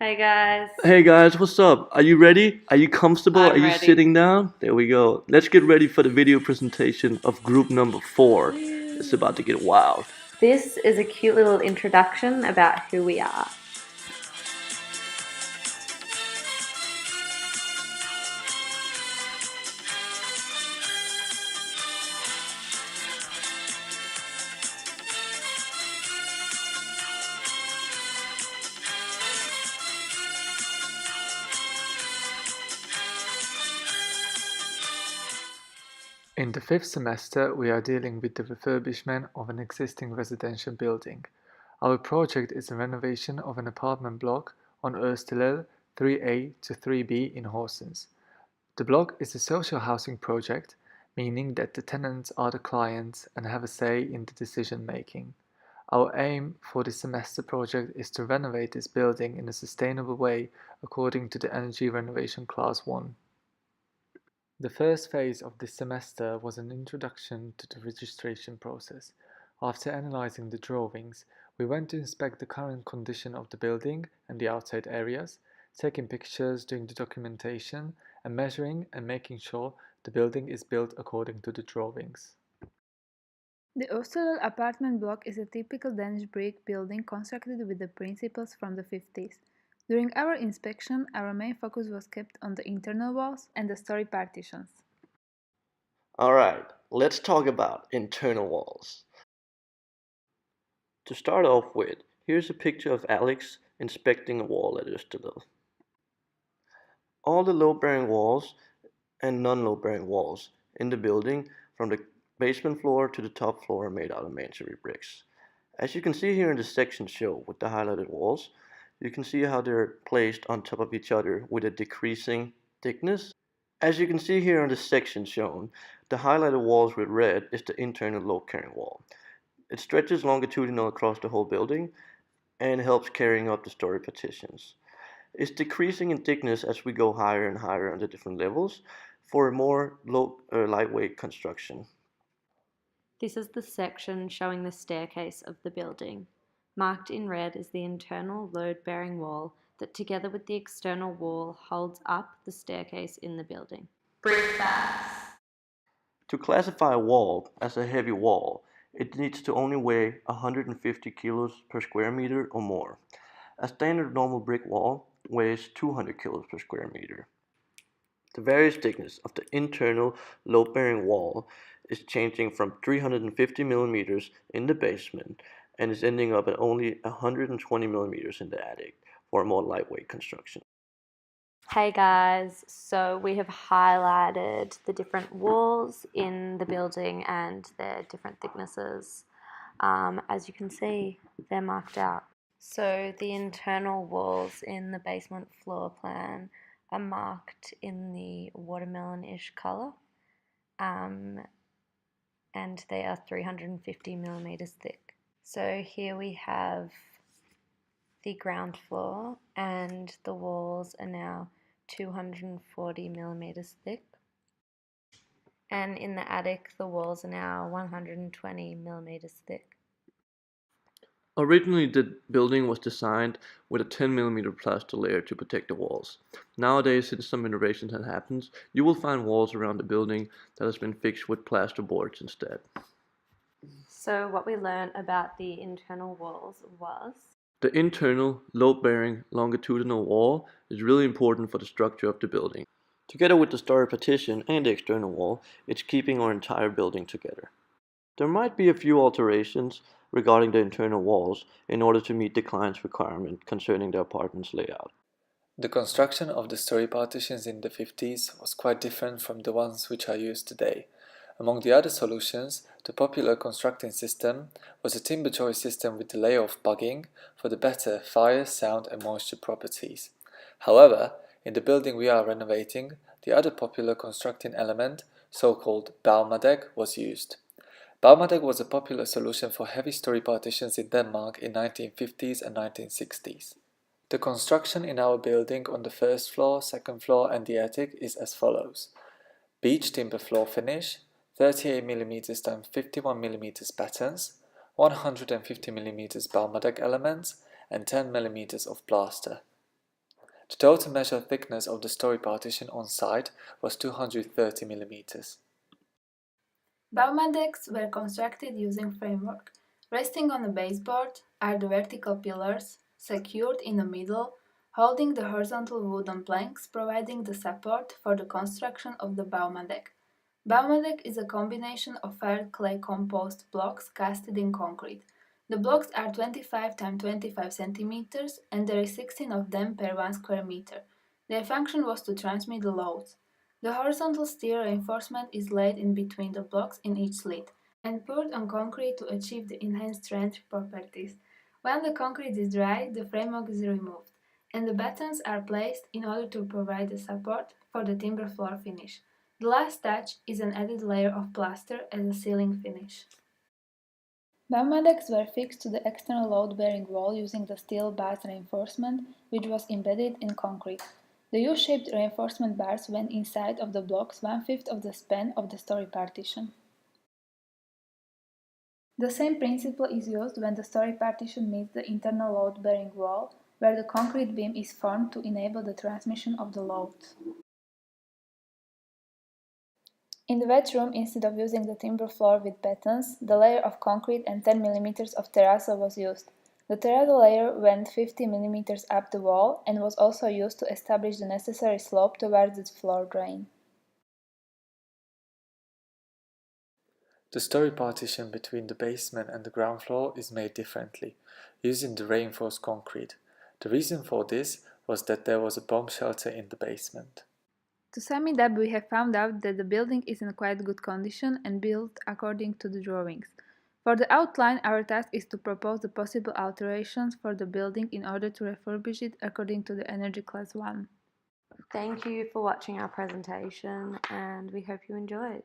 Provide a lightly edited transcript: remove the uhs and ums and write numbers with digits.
Hey guys, Hey guys, what's up? Are you ready? Are you comfortable? Are I'm you ready. sitting down? There we go. Let's get ready for the video presentation of group number 4. It's about to get wild. This is a cute little introduction about who we are. In the fifth semester, we are dealing with the refurbishment of an existing residential building. Our project is a renovation of an apartment block on Österlel 3A to 3B in Horsens. The block is a social housing project, meaning that the tenants are the clients and have a say in the decision making. Our aim for this semester project is to renovate this building in a sustainable way according to the Energy Renovation Class 1. The first phase of this semester was an introduction to the registration process. After analyzing the drawings, we went to inspect the current condition of the building and the outside areas, taking pictures, doing the documentation, and measuring and making sure the building is built according to the drawings. The Osterlel apartment block is a typical Danish brick building constructed with the principles from the 50s. During our inspection, our main focus was kept on the internal walls and the Storey partitions. Alright, let's talk about internal walls. To start off with, here's a picture of Alex inspecting a wall at Österlel. All the load-bearing walls and non-load-bearing walls in the building from the basement floor to the top floor are made out of masonry bricks. As you can see here in the section show with the highlighted walls, you can see how they're placed on top of each other with a decreasing thickness. As you can see here in the section shown, the highlighted walls with red is the internal load-carrying wall. It stretches longitudinal across the whole building and helps carrying up the story partitions. It's decreasing in thickness as we go higher and higher on the different levels for a more lightweight construction. This is the section showing the staircase of the building. Marked in red is the internal load-bearing wall that together with the external wall holds up the staircase in the building. Brick facts. To classify a wall as a heavy wall, it needs to only weigh 150 kilos per square meter or more. A standard normal brick wall weighs 200 kilos per square meter. The various thickness of the internal load-bearing wall is changing from 350 millimeters in the basement and is ending up at only 120 millimeters in the attic for a more lightweight construction. Hey guys, so we have highlighted the different walls in the building and their different thicknesses. As you can see, they're marked out. So the internal walls in the basement floor plan are marked in the watermelon-ish colour, and they are 350 millimeters thick. So here we have the ground floor, and the walls are now 240 millimeters thick. And in the attic, the walls are now 120 millimeters thick. Originally, the building was designed with a 10mm plaster layer to protect the walls. Nowadays, since some renovations have happened, you will find walls around the building that has been fixed with plaster boards instead. So what we learned about the internal walls was The internal, load-bearing, longitudinal wall is really important for the structure of the building. Together with the story partition and the external wall, it's keeping our entire building together. There might be a few alterations regarding the internal walls in order to meet the client's requirement concerning the apartment's layout. The construction of the story partitions in the 50s was quite different from the ones which are used today. Among the other solutions, the popular constructing system was a timber joist system with the layer of bugging for the better fire, sound and moisture properties. However, in the building we are renovating, the other popular constructing element, so-called baumadeg, was used. Baumadeg was a popular solution for heavy story partitions in Denmark in 1950s and 1960s. The construction in our building on the first floor, second floor and the attic is as follows. Beech timber floor finish, 38mm x 51mm battens, 150mm baumadeg elements and 10mm of plaster. The total measured thickness of the Storey partition on site was 230 mm. Bauman decks were constructed using framework. Resting on a baseboard are the vertical pillars, secured in the middle, holding the horizontal wooden planks providing the support for the construction of the Bauman deck. Bauman deck is a combination of fired clay composed blocks casted in concrete. The blocks are 25 x 25 cm and there is 16 of them per 1 square meter. Their function was to transmit the loads. The horizontal steel reinforcement is laid in between the blocks in each slit and poured on concrete to achieve the enhanced strength properties. When the concrete is dry, the framework is removed, and the battens are placed in order to provide the support for the timber floor finish. The last touch is an added layer of plaster as a ceiling finish. Bauman decks were fixed to the external load-bearing wall using the steel bars reinforcement, which was embedded in concrete. The U-shaped reinforcement bars went inside of the blocks 1/5 of the span of the Storey partition. The same principle is used when the Storey partition meets the internal load-bearing wall, where the concrete beam is formed to enable the transmission of the loads. In the wet room, instead of using the timber floor with battens, the layer of concrete and 10 mm of terrazzo was used. The terrazzo layer went 50 mm up the wall and was also used to establish the necessary slope towards the floor drain. The Storey partition between the basement and the ground floor is made differently, using the reinforced concrete. The reason for this was that there was a bomb shelter in the basement. To sum it up, we have found out that the building is in quite good condition and built according to the drawings. For the outline, our task is to propose the possible alterations for the building in order to refurbish it according to the Energy Class 1. Thank you for watching our presentation and we hope you enjoyed.